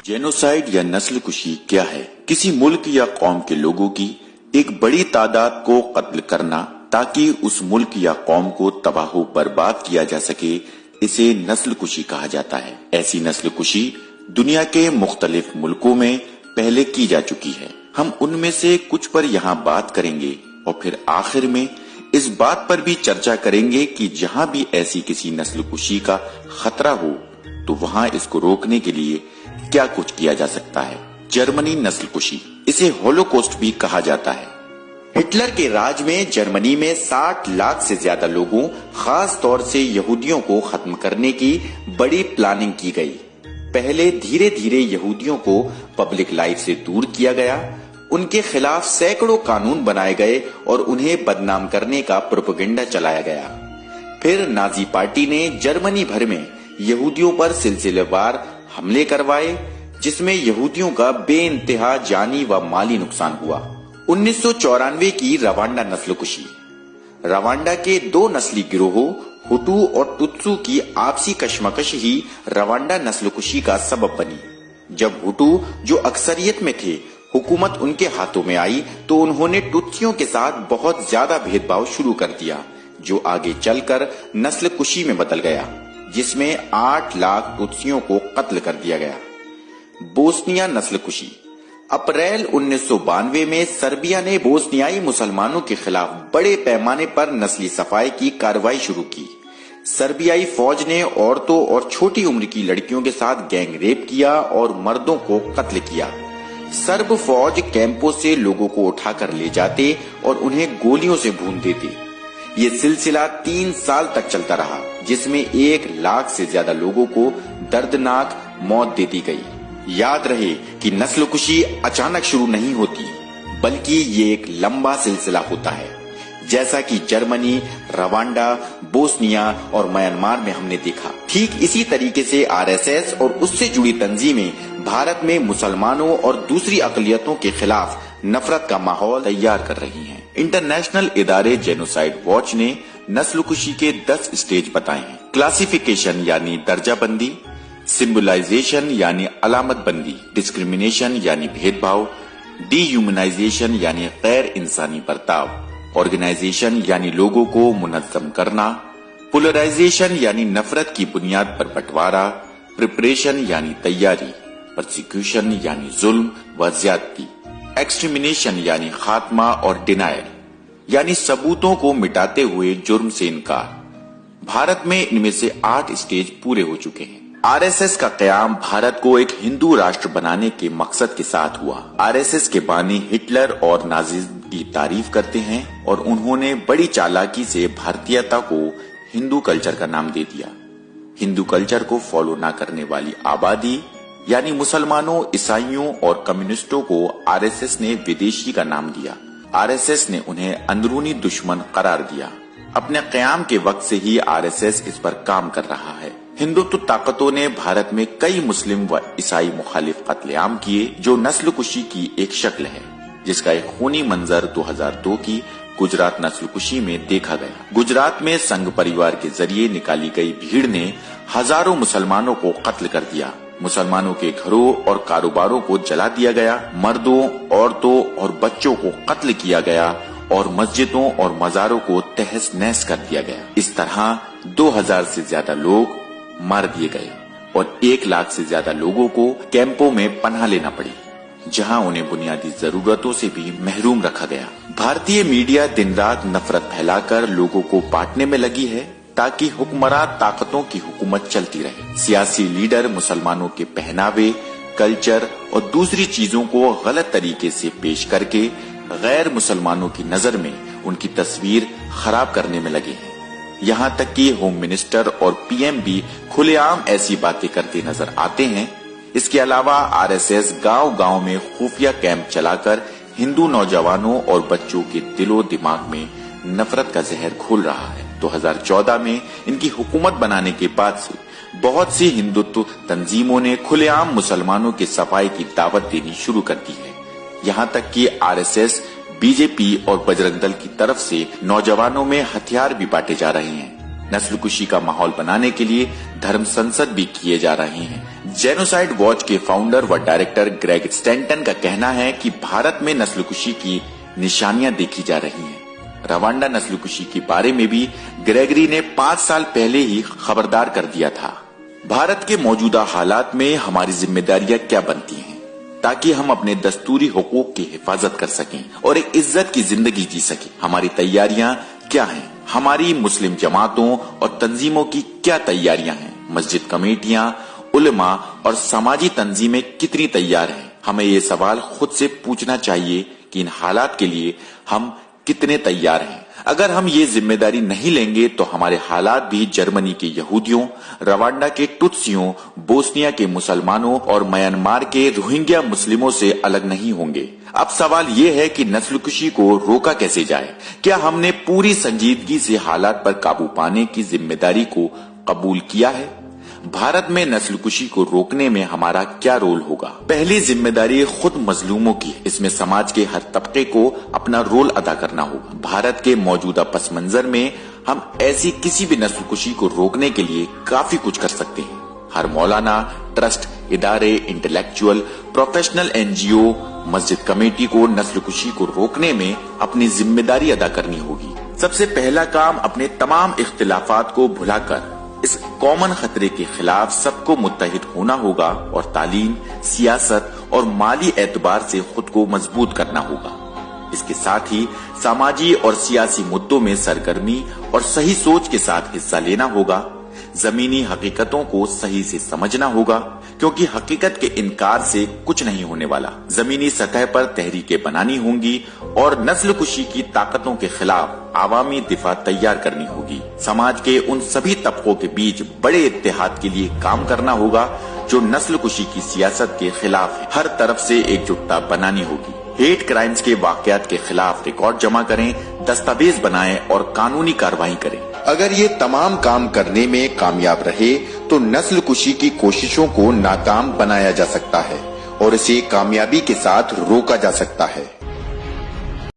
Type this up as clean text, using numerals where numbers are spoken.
Genocide या नस्ल कुशी क्या है? किसी मुल्क या कौम के लोगों की एक बड़ी तादाद को कत्ल करना ताकि उस मुल्क या कौम को तबाह बर्बाद किया जा सके, इसे नस्ल कुशी कहा जाता है। ऐसी नस्ल कुशी दुनिया के मुख्तलिफ मुल्कों में पहले की जा चुकी है। हम उनमें से कुछ पर यहाँ बात करेंगे और फिर आखिर में इस बात पर भी चर्चा करेंगे कि जहाँ भी ऐसी किसी नस्ल कुशी का खतरा हो तो वहाँ इसको रोकने के लिए क्या कुछ किया जा सकता है। जर्मनी नस्ल कुशी, इसे होलोकॉस्ट भी कहा जाता है। हिटलर के राज में जर्मनी में 60 लाख से ज्यादा लोगों, खास तौर से यहूदियों को खत्म करने की बड़ी प्लानिंग की गई। पहले धीरे धीरे यहूदियों को पब्लिक लाइफ से दूर किया गया, उनके खिलाफ सैकड़ों कानून बनाए गए और उन्हें बदनाम करने का प्रोपेगेंडा चलाया गया। फिर नाजी पार्टी ने जर्मनी भर में यहूदियों पर सिलसिलेवार हमले करवाए, जिसमें यहूदियों का बेइंतहा जानी व माली नुकसान हुआ। 1994 की रवांडा नस्ल कुशी। रवांडा के दो नस्ली गिरोहों हुटू और टुत्सू की आपसी कशमकश ही रवांडा नस्ल कुशी का सबब बनी। जब हुटू, जो अक्सरियत में थे, हुकूमत उनके हाथों में आई तो उन्होंने टुत्सियों के साथ बहुत ज्यादा भेदभाव शुरू कर दिया, जो आगे चलकर नस्ल कुशी में बदल गया, जिसमें 8 लाख टुत्सियों को कत्ल कर दिया गया। बोस्निया नस्ल कुशी। अप्रैल 1992 में सर्बिया ने बोस्नियाई मुसलमानों के खिलाफ बड़े पैमाने पर नस्ली सफाई की कार्रवाई शुरू की। सर्बियाई फौज ने औरतों और छोटी उम्र की लड़कियों के साथ गैंग रेप किया और मर्दों को कत्ल किया। सर्ब फौज कैंपों से लोगों को उठाकर ले जाते और उन्हें गोलियों से भून देते। ये सिलसिला 3 साल तक चलता रहा, जिसमें 1 लाख से ज्यादा लोगों को दर्दनाक मौत दे दी गई। याद रहे कि नस्ल कुशी अचानक शुरू नहीं होती, बल्कि ये एक लंबा सिलसिला होता है, जैसा कि जर्मनी, रवांडा, बोस्निया और म्यांमार में हमने देखा। ठीक इसी तरीके से आरएसएस और उससे जुड़ी तंजीमें भारत में मुसलमानों और दूसरी अकलियतों के खिलाफ नफरत का माहौल तैयार कर रही हैं। इंटरनेशनल इदारे जेनोसाइड वॉच ने नस्ल कुशी के 10 स्टेज बताए हैं। क्लासिफिकेशन यानी दर्जा बंदी, सिंबलाइजेशन यानी अलामत बंदी, डिस्क्रिमिनेशन यानी भेदभाव, डीह्यूमनाइजेशन यानी गैर इंसानी बर्ताव, ऑर्गेनाइजेशन यानी लोगों को मुनज़्ज़म करना, पोलराइजेशन यानी नफरत की बुनियाद पर बंटवारा, प्रिपरेशन यानी तैयारी, परसिक्यूशन यानी जुल्म व ज्यादती, एक्सट्रीमिनेशन यानी खात्मा और डिनायल यानी सबूतों को मिटाते हुए जुर्म से इनकार। भारत में इनमें से 8 स्टेज पूरे हो चुके हैं। आरएसएस का कयाम भारत को एक हिंदू राष्ट्र बनाने के मकसद के साथ हुआ। आरएसएस के बानी हिटलर और नाजिज्म की तारीफ करते हैं और उन्होंने बड़ी चालाकी से भारतीयता को हिंदू कल्चर का नाम दे दिया। हिंदू कल्चर को फॉलो न करने वाली आबादी यानी मुसलमानों, ईसाइयों और कम्युनिस्टों को आरएसएस ने विदेशी का नाम दिया। आरएसएस ने उन्हें अंदरूनी दुश्मन करार दिया। अपने कयाम के वक्त से ही आरएसएस इस पर काम कर रहा है। हिंदुत्व ताकतों ने भारत में कई मुस्लिम व ईसाई मुखालिफ कत्लेआम किए, जो नस्ल कुशी की एक शक्ल है, जिसका एक खूनी मंजर 2002 की गुजरात नस्ल कुशी में देखा गया। गुजरात में संघ परिवार के जरिए निकाली गई भीड़ ने हजारों मुसलमानों को कत्ल कर दिया। मुसलमानों के घरों और कारोबारों को जला दिया गया, मर्दों, औरतों और बच्चों को कत्ल किया गया और मस्जिदों और मजारों को तहस नहस कर दिया गया। इस तरह 2000 से ज्यादा लोग मार दिए गए और 1 लाख से ज्यादा लोगों को कैंपों में पनाह लेना पड़ी, जहां उन्हें बुनियादी जरूरतों से भी महरूम रखा गया। भारतीय मीडिया दिन रात नफरत फैलाकर लोगों को बांटने में लगी है ताकि हुक्मरान ताकतों की हुकूमत चलती रहे। सियासी लीडर मुसलमानों के पहनावे, कल्चर और दूसरी चीजों को गलत तरीके से पेश करके गैर मुसलमानों की नजर में उनकी तस्वीर खराब करने में लगे हैं। यहाँ तक कि होम मिनिस्टर और पीएम भी खुलेआम ऐसी बातें करते नजर आते हैं। इसके अलावा आरएसएस गांव-गांव में खुफिया कैंप चलाकर हिंदू नौजवानों और बच्चों के दिलो दिमाग में नफरत का जहर घोल रहा है। 2014 में इनकी हुकूमत बनाने के बाद से बहुत सी हिंदुत्व तंजीमों ने खुलेआम मुसलमानों के सफाई की दावत देनी शुरू कर दी है। यहाँ तक कि आरएसएस, बीजेपी और बजरंग दल की तरफ से नौजवानों में हथियार भी बांटे जा रहे हैं। नस्ल कुशी का माहौल बनाने के लिए धर्म संसद भी किए जा रहे हैं, जेनोसाइड वॉच के फाउंडर व डायरेक्टर ग्रेग स्टैंटन का कहना है कि भारत में नस्लकुशी की निशानियां देखी जा रही हैं। रवांडा नस्लकुशी के बारे में भी ग्रेगरी ने 5 साल पहले ही खबरदार कर दिया था। भारत के मौजूदा हालात में हमारी जिम्मेदारियां क्या बनती हैं ताकि हम अपने दस्तूरी हुकूक की हिफाजत कर सकें और एक इज्जत की जिंदगी जी सकें। हमारी तैयारियां क्या हैं? हमारी मुस्लिम जमातों और तंजीमों की क्या तैयारियां हैं? मस्जिद कमेटियां, उलमा और समाजी तंजीमें कितनी तैयार हैं? हमें ये सवाल खुद से पूछना चाहिए कि इन हालात के लिए हम कितने तैयार हैं। अगर हम ये जिम्मेदारी नहीं लेंगे तो हमारे हालात भी जर्मनी के यहूदियों, रवांडा के टुत्सियों, बोस्निया के मुसलमानों और म्यांमार के रोहिंग्या मुस्लिमों से अलग नहीं होंगे। अब सवाल ये है कि नस्लकुशी को रोका कैसे जाए। क्या हमने पूरी संजीदगी से हालात पर काबू पाने की जिम्मेदारी को कबूल किया है? भारत में नस्लकुशी को रोकने में हमारा क्या रोल होगा? पहली जिम्मेदारी खुद मजलूमों की है। इसमें समाज के हर तबके को अपना रोल अदा करना होगा। भारत के मौजूदा पस मंजर में हम ऐसी किसी भी नस्लकुशी को रोकने के लिए काफी कुछ कर सकते हैं। हर मौलाना, ट्रस्ट, इदारे, इंटेलेक्चुअल, प्रोफेशनल NGO, मस्जिद कमेटी को नस्लकुशी को रोकने में अपनी जिम्मेदारी अदा करनी होगी। सबसे पहला काम अपने तमाम इख्तिलाफात को भुलाकर इस कॉमन खतरे के खिलाफ सबको मुत्तहिद होना होगा और तालीम, सियासत और माली एतबार से खुद को मजबूत करना होगा। इसके साथ ही सामाजी और सियासी मुद्दों में सरगर्मी और सही सोच के साथ हिस्सा लेना होगा। जमीनी हकीकतों को सही से समझना होगा क्योंकि हकीकत के इनकार से कुछ नहीं होने वाला। जमीनी सतह पर तहरीकें बनानी होंगी और नस्लकुशी की ताकतों के खिलाफ आवामी दिफा तैयार करनी होगी। समाज के उन सभी तबकों के बीच बड़े इत्तेहाद के लिए काम करना होगा जो नस्लकुशी की सियासत के खिलाफ है। हर तरफ से एकजुटता बनानी होगी। हेट क्राइम्स के वाकयात के खिलाफ रिकॉर्ड जमा करें, दस्तावेज बनाएं और कानूनी कार्रवाई करें। अगर ये तमाम काम करने में कामयाब रहे तो नस्लकुशी की कोशिशों को नाकाम बनाया जा सकता है और इसे कामयाबी के साथ रोका जा सकता है।